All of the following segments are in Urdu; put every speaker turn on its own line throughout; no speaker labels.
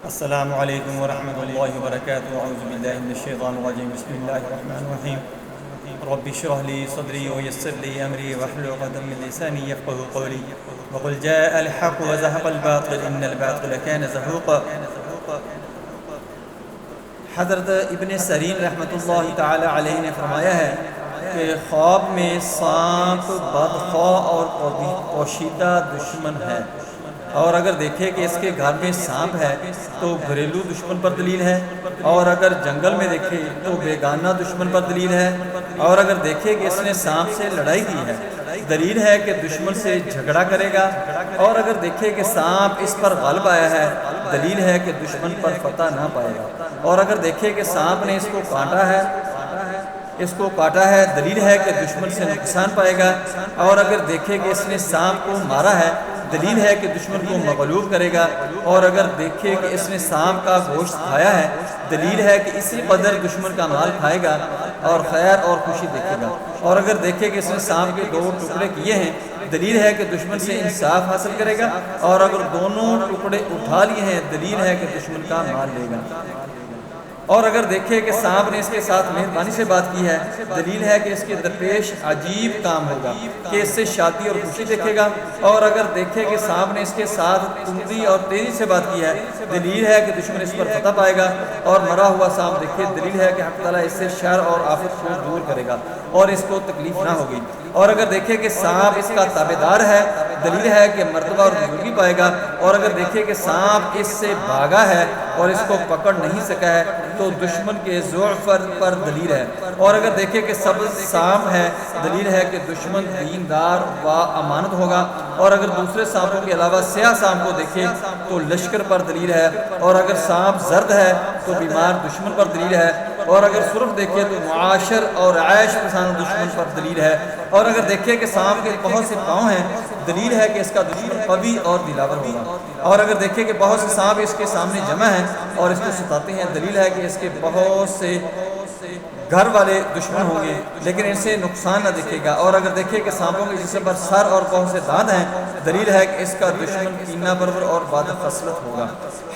السلام علیکم ورحمۃ اللہ وبرکاتہ. اعوذ باللہ من الشیطان الرجیم. بسم اللہ الرحمن الرحیم. رب اشرح لي صدری ويسر لي امری واحلل عقدۃ من لسانی یفقهوا قولی. وقل جاء الحق وزهق الباطل ان الباطل كان زهوقا. حضرت ابن سیرین رحمۃ اللہ تعالی علیہ نے فرمایا ہے کہ خواب میں سانپ بدخواہ اور پوشیدہ دشمن ہے، اور اگر دیکھے کہ اس کے گھر میں سانپ ہے تو گھریلو دشمن پر دلیل ہے، اور اگر جنگل میں دیکھے تو بیگانہ دشمن پر دلیل ہے، اور اگر دیکھے کہ اس نے سانپ سے لڑائی کی ہے دلیل ہے کہ دشمن سے جھگڑا کرے گا، اور اگر دیکھے کہ سانپ اس پر غالب آیا ہے دلیل ہے کہ دشمن پر فتح نہ پائے گا، اور اگر دیکھے کہ سانپ نے اس کو کاٹا ہے دلیل ہے کہ دشمن سے نقصان پائے گا، اور اگر دیکھے کہ اس نے سانپ کو مارا ہے دلیل ہے کہ دشمن کو مغلوب کرے گا، اور اگر دیکھے کہ اس نے سانپ کا گوشت کھایا ہے دلیل ہے کہ اسی قدر دشمن کا مال کھائے گا اور خیر اور خوشی دیکھے گا، اور اگر دیکھے کہ اس نے سانپ کے 2 ٹکڑے کیے ہیں دلیل ہے کہ دشمن سے انصاف حاصل کرے گا، اور اگر دونوں ٹکڑے اٹھا لیے ہیں دلیل ہے کہ دشمن کا مال لے گا، اور اگر دیکھے کہ سانپ نے اس کے ساتھ مہربانی سے بات کی ہے دلیل ہے کہ اس کے درپیش عجیب کام ہوگا کہ اس سے شادی اور خوشی دیکھے گا، اور اگر دیکھے کہ سانپ نے اس کے ساتھ تندی اور تیزی سے بات کی ہے دلیل ہے کہ دشمن اس پر فتح پائے گا، اور مرا ہوا سانپ دیکھے دلیل ہے کہ حق تعالیٰ اس سے شر اور آفت کو دور کرے گا اور اس کو تکلیف نہ ہوگی، اور اگر دیکھے کہ سانپ اس کا تابعدار ہے دلیل ہے کہ مرتبہ اور بزرگی پائے گا، اور اگر دیکھے کہ سانپ اس سے بھاگا ہے اور اس کو پکڑ نہیں سکا ہے تو دشمن کے ضعف پر دلیل ہے، اور اگر دیکھے کہ سبز سانپ ہے دلیل ہے کہ دشمن دیندار و امانت ہوگا، اور اگر دوسرے سانپوں کے علاوہ سیاہ سانپ کو دیکھے تو لشکر پر دلیل ہے، اور اگر سانپ زرد ہے تو بیمار دشمن پر دلیل ہے، اور اگر سرخ دیکھے تو معاشر اور عیش پسند دشمن پر دلیل ہے، اور اگر دیکھے کہ سانپ کے بہت سے پاؤں ہیں دلیل ہے کہ اس کا دشمن قوی اور دلاور ہوگا، اور اگر دیکھے کہ بہت سے سانپ اس کے سامنے جمع ہیں اور اس کو ستاتے ہیں دلیل ہے کہ اس کے بہت سے گھر والے دشمن ہوں گے لیکن ان سے نقصان نہ دکھے گا، اور اگر دیکھے کہ سانپوں کے جسم پر سر اور بہت سے دانت ہیں دلیل ہے کہ اس کا دشمن کینہ پرور اور بد خصلت ہوگا.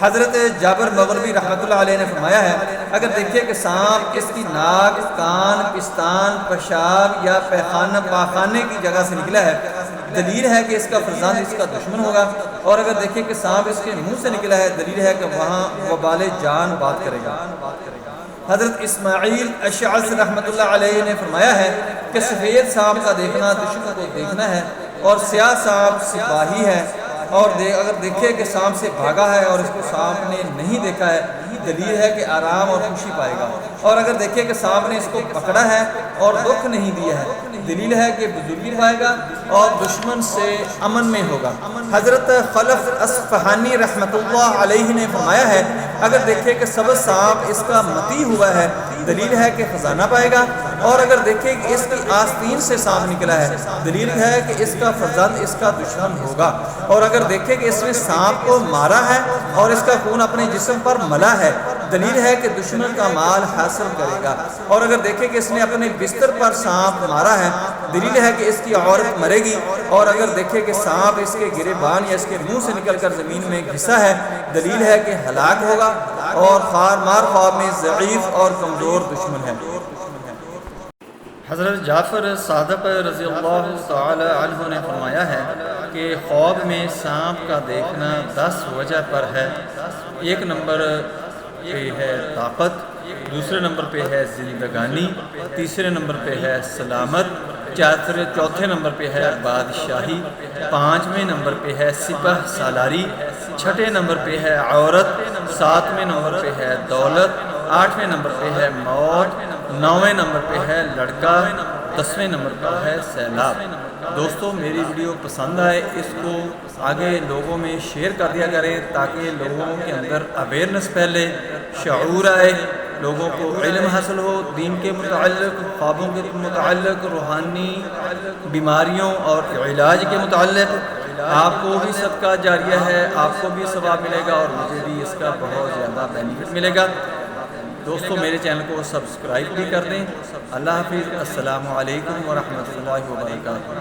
حضرت جابر مغربی رحمۃ اللہ علیہ نے فرمایا ہے اگر دیکھے کہ سانپ اس کی ناک، کان، پستان، پیشاب یا پاخانے کی جگہ سے نکلا ہے دلیل ہے کہ اس کا فرزند اس کا دشمن ہوگا، اور اگر دیکھے کہ سانپ اس کے منہ سے نکلا ہے دلیل ہے کہ وہاں وبال جان بات کرے گا. حضرت اسماعیل اشعث رحمۃ اللہ علیہ نے فرمایا ہے کہ سفید سانپ کا دیکھنا دشمن کو دیکھنا ہے، اور سیاہ سانپ سپاہی ہے، اور اگر دیکھے کہ سانپ سے بھاگا ہے اور اس کو سانپ نے نہیں دیکھا ہے دلیل ہے کہ آرام اور خوشی پائے گا، اور اگر دیکھے کہ سانپ نے اس کو پکڑا ہے اور دکھ نہیں دیا ہے دلیل ہے کہ بزرگی پائے گا اور دشمن سے امن میں ہوگا. حضرت خلف اصفہانی رحمۃ اللہ علیہ نے فرمایا ہے اگر دیکھے کہ سبز سانپ اس کا متی ہوا ہے دلیل ہے کہ خزانہ پائے گا، اور اگر دیکھے کہ اس کی آستین سے سانپ نکلا ہے دلیل ہے کہ اس کا فرزند اس کا دشمن ہوگا، اور اگر دیکھے کہ اس نے سانپ کو مارا ہے اور اس کا خون اپنے جسم پر ملا ہے دلیل ہے کہ دشمن کا مال حاصل کرے گا، اور اگر دیکھے کہ اس نے اپنے بستر پر سانپ مارا ہے دلیل ہے کہ اس کی عورت مرے گی، اور اگر دیکھے کہ سانپ اس کے گریبان یا اس کے منہ سے نکل کر زمین میں گھسا ہے دلیل ہے کہ ہلاک ہوگا، اور خار مار خواب میں ضعیف اور کمزور دشمن ہے. حضرت جعفر صادق رضی اللہ تعالی عنہ نے فرمایا ہے کہ خواب میں سانپ کا دیکھنا 10 وجہ پر ہے. 1 نمبر پہ ہے طاقت، دوسرے نمبر پہ ہے زندگانی، تیسرے نمبر پہ ہے سلامت، چوتھے نمبر پہ ہے بادشاہی، 5ویں نمبر پہ ہے سپہ سالاری، 6 نمبر پہ ہے عورت، 7ویں نمبر پہ ہے دولت، 8ویں نمبر پہ ہے موت، 9ویں نمبر پہ ہے لڑکا، 10ویں نمبر پر ہے سیلاب. دوستو میری ویڈیو پسند آئے اس کو آگے لوگوں میں شیئر کر دیا کریں تاکہ لوگوں کے اندر اویئرنس پھیلے، شعور آئے، لوگوں کو علم حاصل ہو دین کے متعلق، خوابوں کے متعلق، روحانی بیماریوں اور علاج کے متعلق. آپ کو بھی صدقہ جاریہ ہے، آپ کو بھی ثواب ملے گا اور مجھے بھی اس کا بہت زیادہ بینیفٹ ملے گا. دوستو میرے چینل کو سبسکرائب بھی کر دیں. اللہ حافظ. السلام علیکم ورحمۃ اللہ وبرکاتہ.